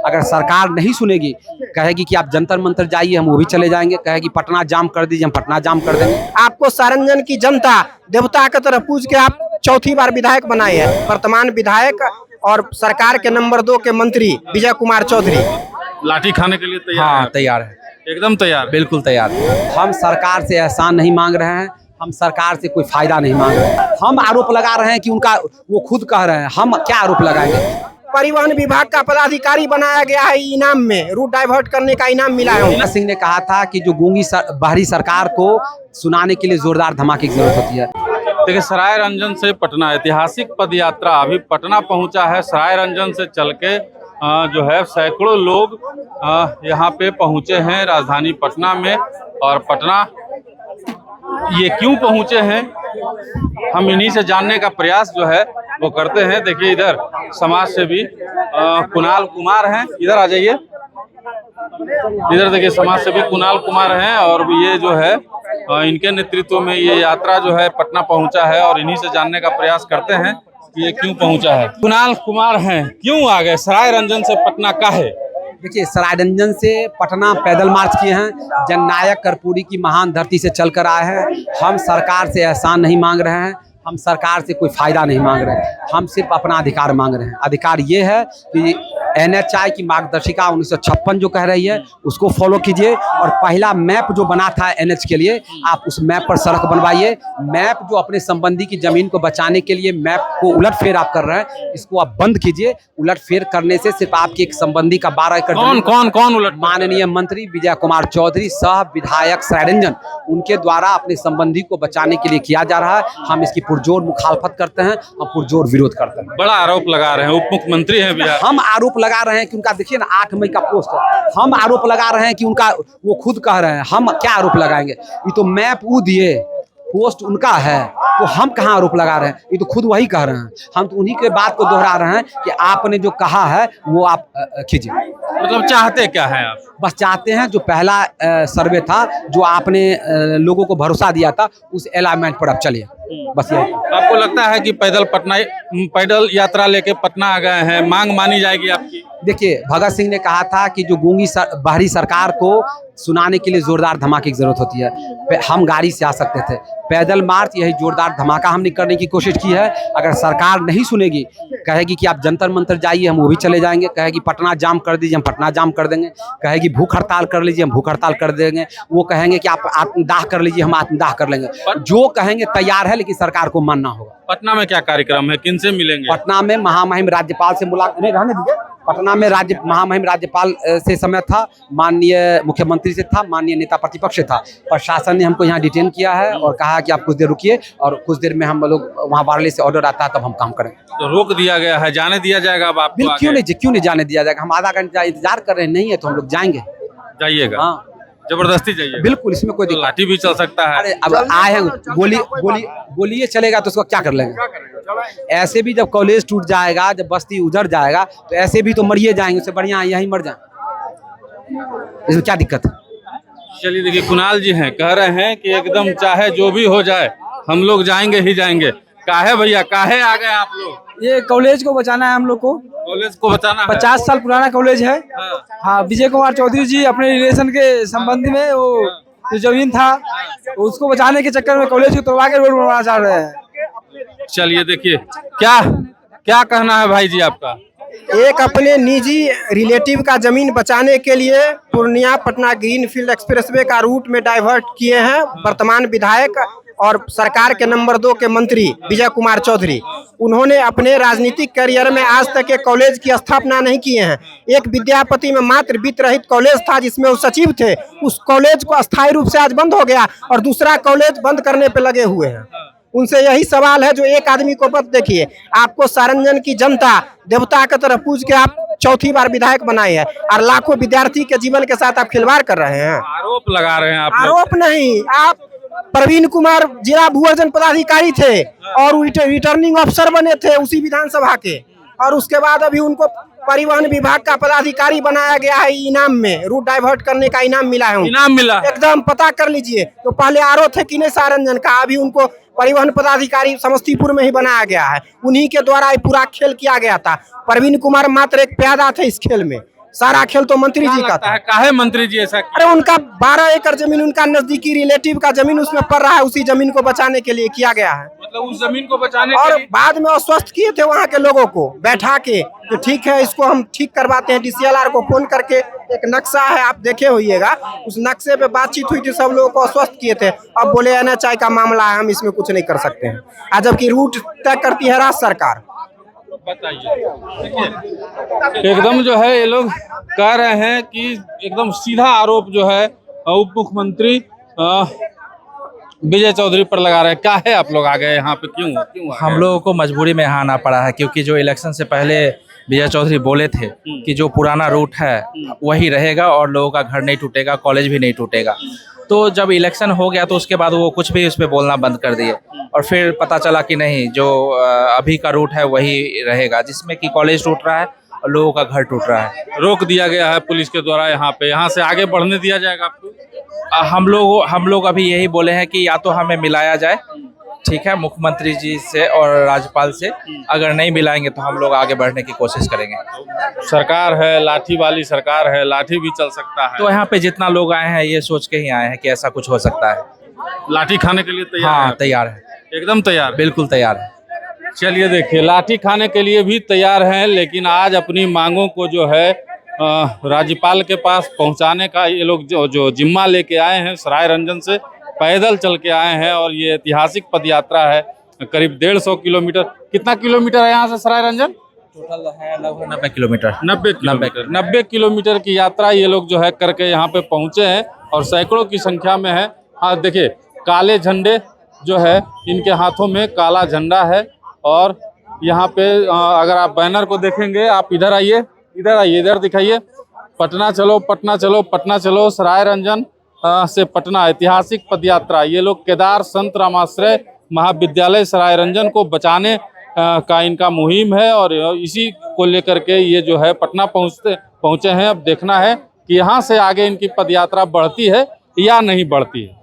अगर सरकार नहीं सुनेगी, कहेगी कि आप जंतर मंतर जाइए, हम वो भी चले जाएंगे। कहेगी पटना जाम कर दीजिए, हम पटना जाम कर देंगे। आपको सारंजन की जनता देवता की तरह पूज के आप चौथी बार विधायक बनाए हैं। वर्तमान विधायक और सरकार के नंबर 2 के मंत्री विजय कुमार चौधरी लाठी खाने के लिए तैयार हाँ हैं? तैयार है, एकदम तैयार। बिल्कुल तैयार। हम सरकार से एहसान नहीं मांग रहे हैं, हम सरकार से कोई फायदा नहीं मांग रहे हैं। हम आरोप लगा रहे हैं कि उनका, वो खुद कह रहे हैं, हम क्या आरोप लगाएंगे। परिवहन विभाग का पदाधिकारी बनाया गया है इनाम में, रूट डाइवर्ट करने का इनाम मिला है। भगत सिंह ने कहा था कि जो गूंगी बाहरी सरकार को सुनाने के लिए जोरदार धमाके की जरूरत होती है। देखिए, सराय रंजन से पटना ऐतिहासिक पद यात्रा अभी पटना पहुंचा है। सराय रंजन से चल के जो है सैकड़ों लोग यहाँ पे पहुंचे हैं राजधानी पटना में। और पटना ये क्यों पहुंचे हैं, हम इन्हीं से जानने का प्रयास जो है वो करते हैं। देखिए, इधर समाज सेवी कुणाल कुमार हैं, इधर आ जाइए। इधर देखिए, समाज सेवी कुणाल कुमार हैं और ये जो है इनके नेतृत्व में ये यात्रा जो है पटना पहुंचा है। और इन्हीं से जानने का प्रयास करते हैं कि ये क्यों पहुंचा है। कुणाल कुमार हैं, क्यों आ गए सराय रंजन से पटना काहे? देखिए, सराय रंजन से पटना पैदल मार्च किए हैं, जननायक कर्पूरी की महान धरती से चलकर आए हैं। हम सरकार से एहसान नहीं मांग रहे हैं, हम सरकार से कोई फायदा नहीं मांग रहे हैं, हम सिर्फ अपना अधिकार मांग रहे हैं। अधिकार ये है कि NHI की मार्गदर्शिका 1956 जो कह रही है उसको फॉलो कीजिए। और पहला मैप जो बना था NH के लिए, आप उस मैप पर सड़क बनवाइए। मैप जो अपने संबंधी की जमीन को बचाने के लिए मैप को उलटफेर आप कर रहे हैं, इसको आप बंद कीजिए। उलटफेर करने से सिर्फ आपके एक संबंधी का 12 एकड़ कौन उलट? माननीय मंत्री विजय कुमार चौधरी सह विधायक सराय रंजन, उनके द्वारा अपने संबंधी को बचाने के लिए किया जा रहा है। हम इसकी पुरजोर मुखालफत करते हैं, हम पुरजोर विरोध करते हैं। बड़ा आरोप लगा रहे हैं, उप मुख्यमंत्री हैं बिहार। हम आरोप लगा रहे हैं कि उनका, देखिए ना 8 मई का पोस्ट है, हम आरोप लगा रहे हैं कि उनका, वो खुद कह रहे हैं, हम क्या आरोप लगाएंगे। ये तो मैप वो दिए, पोस्ट उनका है, तो हम कहाँ आरोप लगा रहे हैं, ये तो खुद वही कह रहे हैं। हम तो उन्हीं के बात को दोहरा रहे हैं कि आपने जो कहा है वो आप कीजिए। मतलब चाहते क्या है आप? बस चाहते हैं जो पहला सर्वे था, जो आपने लोगों को भरोसा दिया था, उस अलाइनमेंट पर आप चलिए, बस यही। आपको लगता है कि पैदल यात्रा लेके पटना आ गए हैं, मांग मानी जाएगी आपकी? देखिए, भगत सिंह ने कहा था कि जो गूंगी बाहरी सरकार को सुनाने के लिए जोरदार धमाके की जरूरत होती है। हम गाड़ी से आ सकते थे, पैदल मार्च यही जोरदार धमाका हमने करने की कोशिश की है। अगर सरकार नहीं सुनेगी, कहेगी कि आप जंतर मंतर जाइए, हम वो भी चले जाएंगे। कहेगी पटना जाम कर दीजिए, हम पटना जाम कर देंगे। कहेगी भूख हड़ताल कर लीजिए, हम भूख हड़ताल कर देंगे। वो कहेंगे कि आप आत्मदाह कर लीजिए, हम आत्मदाह कर लेंगे। जो कहेंगे तैयार है, लेकिन सरकार को मानना होगा। पटना में क्या कार्यक्रम है, किनसे मिलेंगे? पटना में महामहिम राज्यपाल से मुलाकात, नहीं रहने दीजिए। पटना में महामहिम राज्यपाल से समय था, माननीय मुख्यमंत्री से था, माननीय नेता प्रतिपक्ष से था। प्रशासन ने हमको यहाँ डिटेन किया है और कहा कि आप कुछ देर रुकिए, और कुछ देर में हम लोग वहाँ वायरलेस से ऑर्डर आता है तब हम काम करेंगे। तो रोक दिया गया है, जाने दिया जाएगा अब आपको? क्यों नहीं जाने दिया जाएगा। हम आधा घंटा इंतजार कर रहे हैं, नहीं है तो हम लोग जाएंगे। जाइएगा? हाँ, जबरदस्ती जाइए? बिल्कुल, इसमें कोई दिक्कत। लाठी भी चल सकता है। अरे अब आए हैं, गोली चलेगा तो उसको क्या कर लेंगे। ऐसे भी जब कॉलेज टूट जाएगा, जब बस्ती उजड़ जाएगा, तो ऐसे भी तो मरिए जाएंगे, उससे बढ़िया यहीं मर जाए, इसमें क्या दिक्कत है। चलिए, देखिए कुणाल जी हैं, कह रहे हैं कि एकदम चाहे जो भी हो जाए हम लोग जाएंगे ही जाएंगे। काहे भैया, काहे आ गए आप लोग? ये कॉलेज को बचाना है हम लोग को। कॉलेज को बचाना है? 50 साल पुराना कॉलेज है। हाँ, विजय कुमार चौधरी जी अपने रिलेशन के संबंध में वो जो जमीन था उसको बचाने के चक्कर में कॉलेज को तोड़वा के रोड बनवाना चाह रहे हैं। चलिए, देखिए क्या कहना है भाई जी आपका? एक अपने निजी रिलेटिव का जमीन बचाने के लिए पूर्णिया पटना ग्रीनफील्ड एक्सप्रेसवे का रूट में डाइवर्ट किए हैं वर्तमान विधायक और सरकार के नंबर 2 के मंत्री विजय कुमार चौधरी। उन्होंने अपने राजनीतिक करियर में आज तक एक कॉलेज की स्थापना नहीं किए हैं। एक विद्यापति में मात्र वित्त रहित कॉलेज था जिसमें वो सचिव थे, उस कॉलेज को अस्थायी रूप से आज बंद हो गया और दूसरा कॉलेज बंद करने पे लगे हुए हैं। उनसे यही सवाल है जो एक आदमी को मत देखिए, आपको सारंजन की जनता देवता की तरह पूज के आप चौथी बार विधायक बनाए हैं और लाखों विद्यार्थी के जीवन के साथ आप खिलवाड़ कर रहे हैं। आरोप लगा रहे हैं आप? आरोप नहीं, आप प्रवीण कुमार जिला भूअर्जन पदाधिकारी थे और रिटर्निंग अफसर बने थे उसी विधानसभा के, और उसके बाद अभी उनको परिवहन विभाग का पदाधिकारी बनाया गया है इनाम में, रूट डाइवर्ट करने का इनाम मिला है। इनाम मिला? एकदम पता कर लीजिए। तो पहले आरोप थे कि नहीं सारंजन का, अभी उनको परिवहन पदाधिकारी समस्तीपुर में ही बनाया गया है। उन्हीं के द्वारा ये पूरा खेल किया गया था। प्रवीण कुमार मात्र एक प्यादा थे इस खेल में, सारा खेल तो मंत्री जी का लगता था। है काहे मंत्री जी ऐसा किए? अरे उनका 12 एकड़ जमीन, उनका नजदीकी रिलेटिव का जमीन उसमें पड़ रहा है, उसी जमीन को बचाने के लिए किया गया है। मतलब उस जमीन को बचाने के और लिए बाद में आश्वस्त किए थे वहाँ के लोगों को बैठा के कि ठीक है इसको हम ठीक करवाते हैं। DCLR को फोन करके एक नक्शा है, आप देखे होइएगा, उस नक्शे पे बातचीत हुई थी, सब लोगों को आश्वस्त किए थे। अब बोले NHI का मामला है, हम इसमें कुछ नहीं कर सकते हैं, आज जबकि रूट तय करती है राज्य सरकार। बताइए। देखिए, एकदम जो है ये लोग कह रहे हैं कि एकदम सीधा आरोप जो है उप मुख्यमंत्री विजय चौधरी पर लगा रहे हैं। क्या है आप लोग आ गए यहाँ पे, क्यों आ गए? हम लोगों को मजबूरी में यहाँ आना पड़ा है, क्योंकि जो इलेक्शन से पहले विजय चौधरी बोले थे कि जो पुराना रूट है वही रहेगा और लोगों का घर नहीं टूटेगा, कॉलेज भी नहीं टूटेगा। तो जब इलेक्शन हो गया तो उसके बाद वो कुछ भी उस पर बोलना बंद कर दिए और फिर पता चला कि नहीं, जो अभी का रूट है वही रहेगा, जिसमें कि कॉलेज टूट रहा है और लोगों का घर टूट रहा है। रोक दिया गया है पुलिस के द्वारा यहाँ पे, यहाँ से आगे बढ़ने दिया जाएगा आपको? हम लोग अभी यही बोले हैं कि या तो हमें मिलाया जाए, ठीक है, मुख्यमंत्री जी से और राज्यपाल से, अगर नहीं मिलाएंगे तो हम लोग आगे बढ़ने की कोशिश करेंगे। सरकार है, लाठी वाली सरकार है, लाठी भी चल सकता है। तो यहाँ पे जितना लोग आए हैं ये सोच के ही आए हैं कि ऐसा कुछ हो सकता है। लाठी खाने के लिए तैयार हाँ, है? तैयार है, एकदम तैयार है? बिल्कुल तैयार है। चलिए देखिए, लाठी खाने के लिए भी तैयार हैं, लेकिन आज अपनी मांगों को जो है राज्यपाल के पास पहुंचाने का ये लोग जो जिम्मा लेके आए हैं, सराय रंजन से पैदल चल के आए हैं। और ये ऐतिहासिक पद यात्रा है, करीब 150 किलोमीटर। कितना किलोमीटर है यहाँ से सराय रंजन? टोटल है लगभग 90 किलोमीटर। 90 किलोमीटर की यात्रा ये लोग जो है करके यहाँ पे पहुँचे हैं और सैकड़ों की संख्या में है। हाँ देखिए, काले झंडे जो है, इनके हाथों में काला झंडा है। और यहाँ पे अगर आप बैनर को देखेंगे, आप इधर आइए, इधर दिखाइए, पटना चलो, पटना चलो, पटना चलो, सराय रंजन से पटना ऐतिहासिक पदयात्रा। ये लोग केदार संत रामाश्रय महाविद्यालय सराय रंजन को बचाने का इनका मुहिम है और इसी को लेकर के ये जो है पटना पहुंचे हैं। अब देखना है कि यहाँ से आगे इनकी पदयात्रा बढ़ती है या नहीं बढ़ती है।